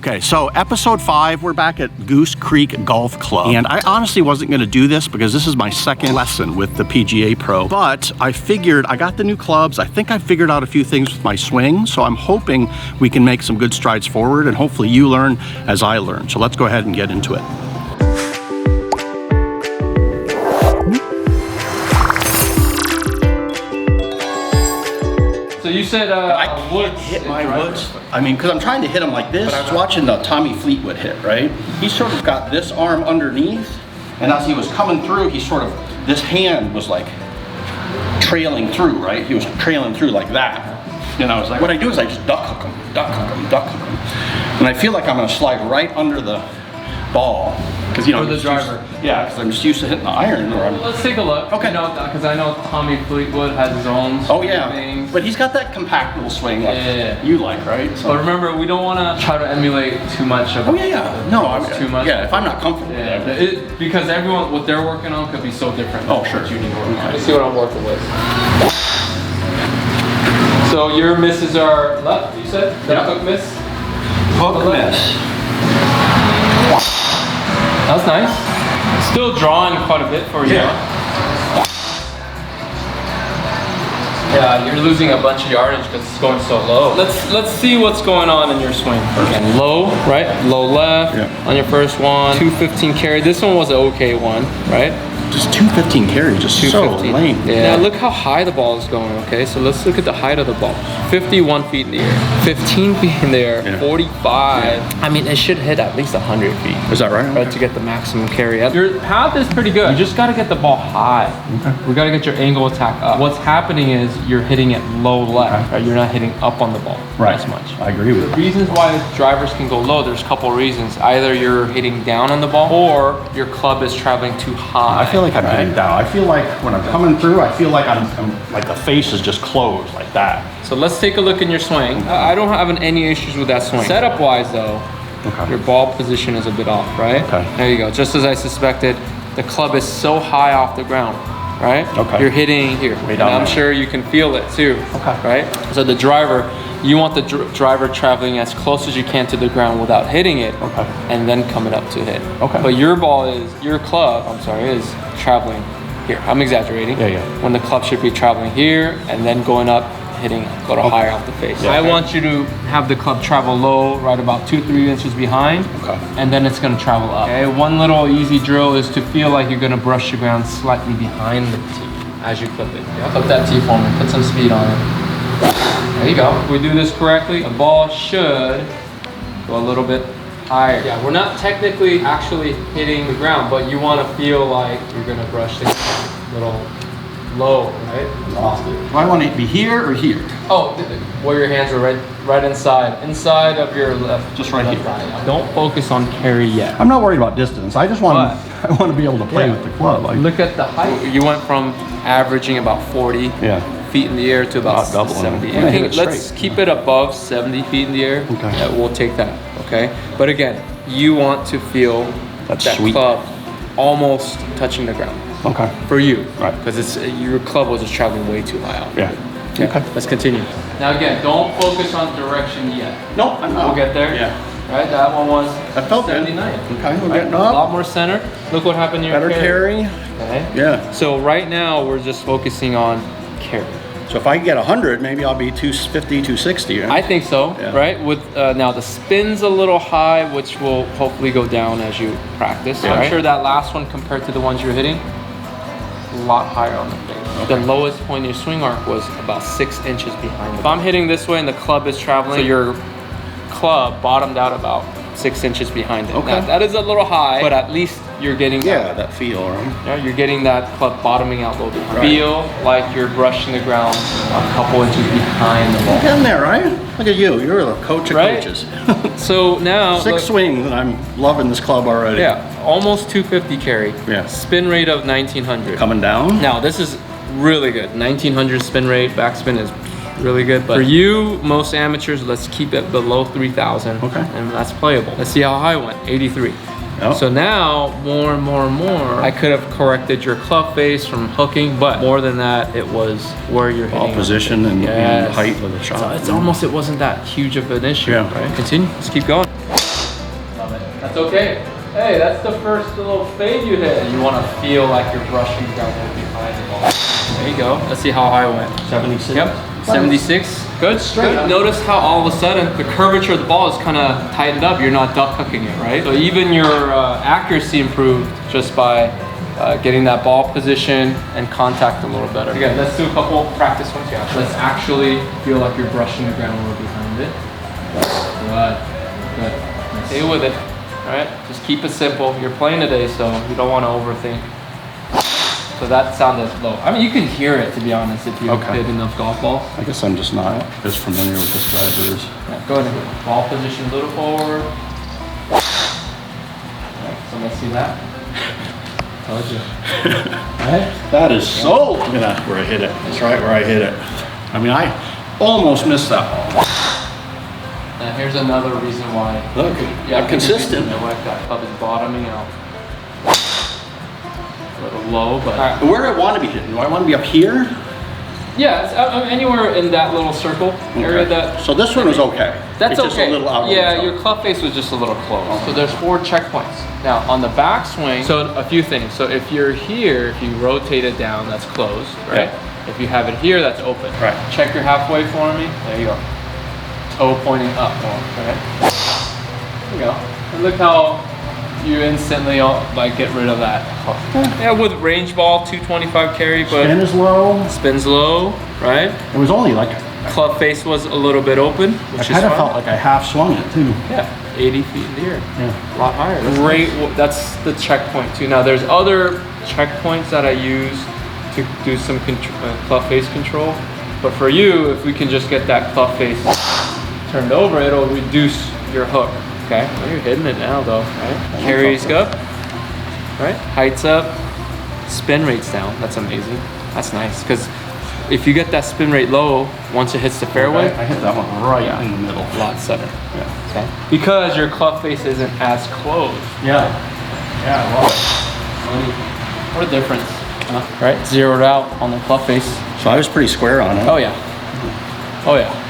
Okay, so episode 5, we're back at Goose Creek Golf Club. And I honestly wasn't gonna do this because this is my second lesson with the PGA Pro. But I figured, I got the new clubs. I think I figured out a few things with my swing. So I'm hoping we can make some good strides forward and hopefully you learn as I learn. So let's go ahead and get into it. So you said I can't hit my woods. I mean, because I'm trying to hit him like this. I was watching the Tommy Fleetwood hit, right? He sort of got this arm underneath, and as he was coming through, he sort of, this hand was like trailing through, right? He was trailing through like that. And I was like, what I do is I just duck hook him, duck hook him, duck hook him. And I feel like I'm gonna slide right under the ball. Because you know, the driver. Yeah, because I'm just used to hitting the iron. Let's take a look. Okay. Because I know Tommy Fleetwood has his own. Oh yeah, things. But he's got that compact little swing like you like, right? So. But remember, we don't want to try to emulate too much of. Oh yeah. No, I mean, too much. Yeah, if I'm not comfortable. Yeah. Because everyone, what they're working on could be so different. Oh sure. What you need to work on. Let's see what I'm working with. So your misses are left. You said that hook miss. Hook miss. That was nice. Still drawing quite a bit for you. Yeah, you're losing a bunch of yardage because it's going so low. Let's see what's going on in your swing. Again, low, right? Low left on your first one. 215 carry. This one was an okay one, right? Just 215 carry, just so lame. Yeah. Now look how high the ball is going, okay? So let's look at the height of the ball. 51 feet in the air, 15 feet in the air, 45. I mean, it should hit at least 100 feet. Is that right? Right, to get the maximum carry. Your path is pretty good. You just gotta get the ball high. Okay. We gotta get your angle attack up. What's happening is you're hitting it low left, right? You're not hitting up on the ball as much. I agree with you. The reasons why drivers can go low, there's a couple reasons. Either you're hitting down on the ball or your club is traveling too high. I feel like I'm hitting down. I feel like when I'm coming through, I feel like I'm like the face is just closed like that. So let's take a look in your swing. I don't have any issues with that swing. Setup wise though, your ball position is a bit off, right? Okay. There you go. Just as I suspected, the club is so high off the ground, right? Okay. You're hitting here. And I'm sure you can feel it too. Okay. Right? So the driver, you want the driver traveling as close as you can to the ground without hitting it, and then coming up to hit. Okay. But your club is traveling here. I'm exaggerating. When the club should be traveling here and then going up, hitting a little higher off the face. I want you to have the club travel low, right about 2-3 inches behind, and then it's gonna travel up. Okay, one little easy drill is to feel like you're gonna brush the ground slightly behind the tee as you clip it. Clip that tee for me, put some speed on it. There you go. If we do this correctly, the ball should go a little bit higher. Yeah, we're not technically actually hitting the ground, but you want to feel like you're going to brush the little low, right? Lost it. Do I want it to be here or here? Oh, where your hands are right inside of your left. Just right here. Don't focus on carry yet. I'm not worried about distance. I just want to be able to play with the club. Like, look at the height. You went from averaging about 40 feet in the air to about 70. Let's keep it above 70 feet in the air. Okay. Yeah, we'll take that. Okay. But again, you want to feel that club almost touching the ground. Okay. For you, right? Because your club was just traveling way too high out. Yeah. Okay. Let's continue. Now again, don't focus on direction yet. Nope. I'm not. We'll get there. Yeah. Right. That one was. That felt 79. Good. Okay. We're getting up. A lot more center. Look what happened to your better carry. Okay. Yeah. So right now we're just focusing on carry. So if I get 100, maybe I'll be 250, 260. Right? I think so, right? With now the spin's a little high, which will hopefully go down as you practice. Yeah, I'm sure that last one compared to the ones you're hitting, a lot higher on the face. Okay. The lowest point in your swing arc was about 6 inches behind. If I'm hitting this way and the club is traveling, so your club bottomed out about 6 inches behind it. Okay. Now, that is a little high, but at least you're getting that feel, right? Yeah, you're getting that club bottoming out a little bit. Right. Feel like you're brushing the ground a couple inches behind the ball. You're getting there, right? Look at you. You're the coach of coaches. So now 6 swings, and I'm loving this club already. Yeah, almost 250 carry. Yeah. Spin rate of 1900. Coming down. Now this is really good. 1900 spin rate. Backspin is really good. But for you, most amateurs, let's keep it below 3,000. Okay. And that's playable. Let's see how high it went. 83. Oh. So now, more and more and more, I could have corrected your club face from hooking, but more than that, it was where you're hitting. Ball position and the height of the shot. So it's almost, it wasn't that huge of an issue. Yeah. Right? Continue. Let's keep going. of it. That's okay. Hey, that's the first little fade you hit. And you want to feel like you're brushing the ground behind the ball. There you go. Let's see how high it went. 76? Yep. 76. Good. Good. Notice how all of a sudden the curvature of the ball is kind of tightened up. You're not duck hooking it, right? So even your accuracy improved just by getting that ball position and contact a little better. Again, let's do a couple practice ones. Yeah. Let's actually feel like you're brushing the ground a little behind it. Good. Good. Stay with it. All right. Just keep it simple. You're playing today, so you don't want to overthink. So that sounded low. I mean, you can hear it, to be honest, if you hit enough golf balls. I guess I'm just not as familiar with this driver. Yeah, go ahead and hit ball position a little forward. Right, so let's see that. Told you. Right? That is so where I hit it. That's right where I hit it. I mean, I almost missed that ball. Now here's another reason why. Look, I'm consistent. Like that club is bottoming out. A little low, but where do I want to be hitting? Do I want to be up here? Yeah, it's, anywhere in that little circle area. That. So this one was okay. That's it's just okay. A little out yeah, your club face was just a little close. So there's 4 checkpoints. Now on the backswing, so a few things. So if you're here, if you rotate it down, that's closed, right? Yeah. If you have it here, that's open. Right. Check your halfway for me. There you go. Toe pointing up more. Right. There you go. And look how you instantly like get rid of that. Yeah, with range ball, 225 carry, but spin is low. Spins low, right? It was only like club face was a little bit open, which is I kind of felt like I half swung it too. Yeah, 80 feet in the air. Yeah, a lot higher. Great. That's the checkpoint too. Now there's other checkpoints that I use to do some club face control, but for you, if we can just get that club face turned over, it'll reduce your hook. Okay, well, you're hitting it now though, right? Carries up, right? Heights up, spin rate's down. That's amazing. That's nice, because if you get that spin rate low, once it hits the fairway, I hit that one right in the middle. A lot center. Yeah. Okay. Because your club face isn't as closed. Yeah. Yeah, I love it. What a difference. Right? Zeroed out on the club face. So I was pretty square on it. Oh yeah. Oh yeah.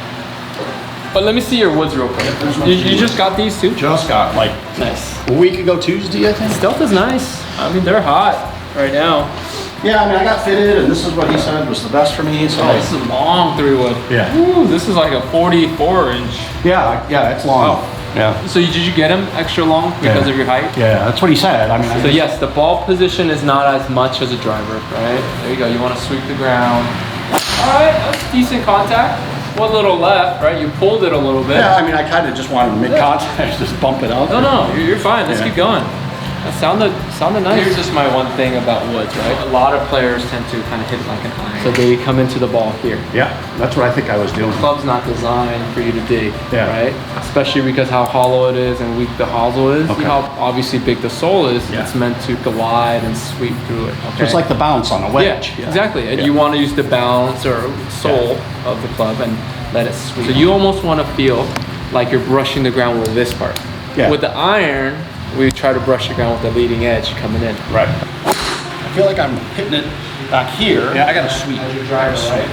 But let me see your woods real quick. You just got these too? Just got like nice. A week ago Tuesday, I think. Stealth is nice. I mean, they're hot right now. Yeah, I mean, I got fitted, and this is what he said was the best for me. So this is a long 3-wood. Yeah. Ooh, this is like a 44-inch. Yeah, it's long. Wow. Yeah. So did you get him extra long because of your height? Yeah, that's what he said. I mean, so yes, the ball position is not as much as a driver, right? There you go. You want to sweep the ground. All right, that's decent contact. One little left, right? You pulled it a little bit. Yeah, I mean, I kind of just wanted to make contact, just bump it out. No, you're fine. Let's keep going. That sounded nice. Here's just my one thing about woods, right? A lot of players tend to kind of hit like an iron. So they come into the ball here. Yeah, that's what I think I was doing. The club's not designed for you to dig, right? Especially because how hollow it is and weak the hosel is. See how obviously big the sole is. It's meant to glide and sweep through it. Okay? So it's like the bounce on a wedge. Yeah, exactly. And you want to use the bounce or sole of the club and let it sweep. So you almost want to feel like you're brushing the ground with this part. Yeah. With the iron, we try to brush the ground with the leading edge coming in. Right. I feel like I'm hitting it back here. Yeah, I got to sweep. As your driver, right?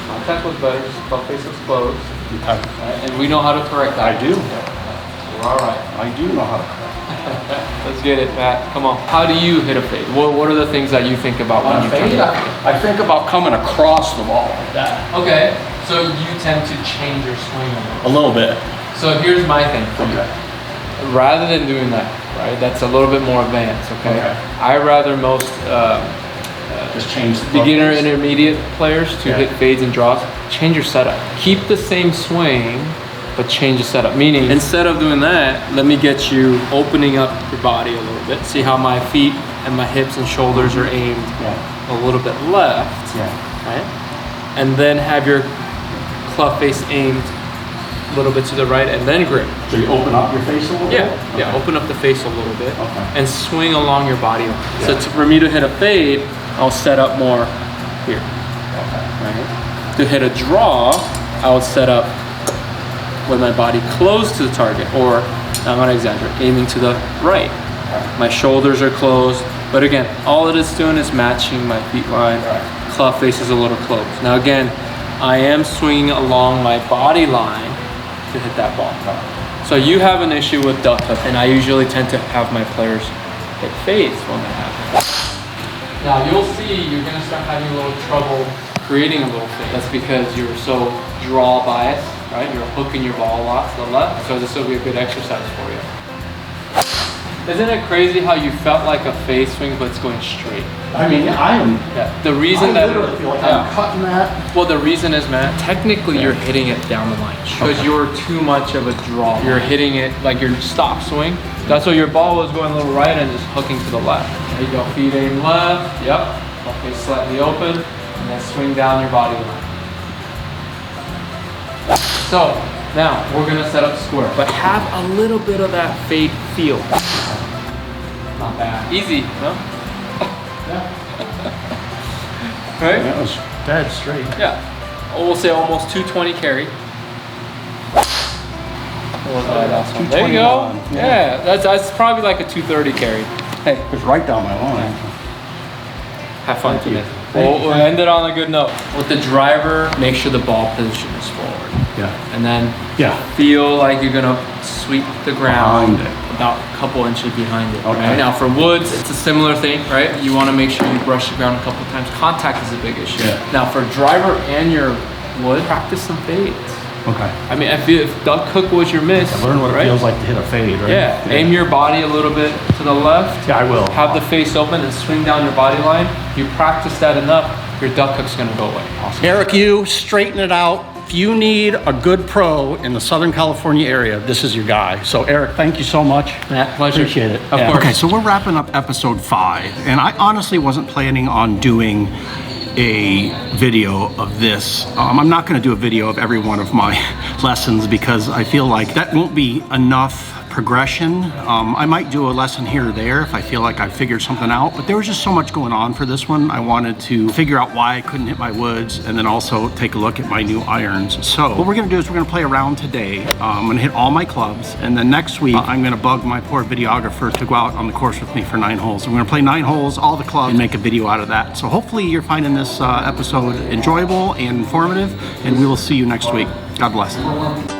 Contact was better, just club face was closed. Okay. Right? And we know how to correct that. I do. We're all right. I do know how to correct. Let's get it, Matt. Come on. How do you hit a fade? What are the things that you think about when you fade? I think about coming across the ball like that. Okay. So you tend to change your swing a little bit. So here's my thing for you. Rather than doing that, right? That's a little bit more advanced, okay? I rather most just change the beginner, intermediate players to hit fades and draws. Change your setup. Keep the same swing, but change the setup. Meaning, instead of doing that, let me get you opening up your body a little bit. See how my feet and my hips and shoulders are aimed a little bit left, right? And then have your club face aimed a little bit to the right and then grip. So you open up your face a little bit? Yeah, open up the face a little bit and swing along your body. So for me to hit a fade, I'll set up more here. Right? To hit a draw, I would set up with my body close to the target, or I'm gonna exaggerate, aiming to the right. My shoulders are closed, but again, all it is doing is matching my feet line. Club face is a little closed. Now again, I am swinging along my body line to hit that ball. So you have an issue with duck hook, and I usually tend to have my players hit fades when that happens. Now you'll see you're gonna start having a little trouble creating a little fade. That's because you're so draw biased, right? You're hooking your ball a lot to the left, so this will be a good exercise for you. Isn't it crazy how you felt like a fade swing, but it's going straight? I mean, I am. Yeah. The reason I literally feel like I'm cutting that. Well, the reason is, Matt, technically you're hitting it down the line because you're too much of a draw. You're hitting it like your stop swing. That's why your ball was going a little right and just hooking to the left. There you go. Feet aim left. Yep. Okay, slightly open, and then swing down your body line. So now we're gonna set up square, but have a little bit of that fade feel. Not bad. Easy, no? Yeah. Right? That was dead straight. Yeah. We'll say almost 220 carry. There you go. Yeah, that's probably like a 230 carry. Hey, it was right down my line. Have fun today. We'll end it on a good note. With the driver, make sure the ball position is forward. Yeah. And then feel like you're gonna sweep the ground about a couple inches behind it. Okay. Right? Now for woods, it's a similar thing, right? You wanna make sure you brush the ground a couple times. Contact is a big issue. Yeah. Now for driver and your wood, practice some fades. Okay. I mean, if duck hook was your miss, Learn what it feels like to hit a fade, right? Yeah. Aim your body a little bit to the left. Yeah, I will. Have the face open and swing down your body line. You practice that enough, your duck hook's gonna go away. Awesome. Eric, you straighten it out. If you need a good pro in the Southern California area, this is your guy. So Eric, thank you so much. Matt, pleasure. Appreciate it. Of course. Okay, so we're wrapping up episode 5, and I honestly wasn't planning on doing a video of this. I'm not going to do a video of every one of my lessons because I feel like that won't be enough progression. I might do a lesson here or there if I feel like I figured something out, but there was just so much going on for this one. I wanted to figure out why I couldn't hit my woods and then also take a look at my new irons. So what we're gonna do is we're gonna play around today. I'm gonna hit all my clubs, and then next week I'm gonna bug my poor videographer to go out on the course with me for 9 holes. We're gonna play 9 holes, all the clubs, and make a video out of that. So hopefully you're finding this episode enjoyable and informative, and we will see you next week. God bless.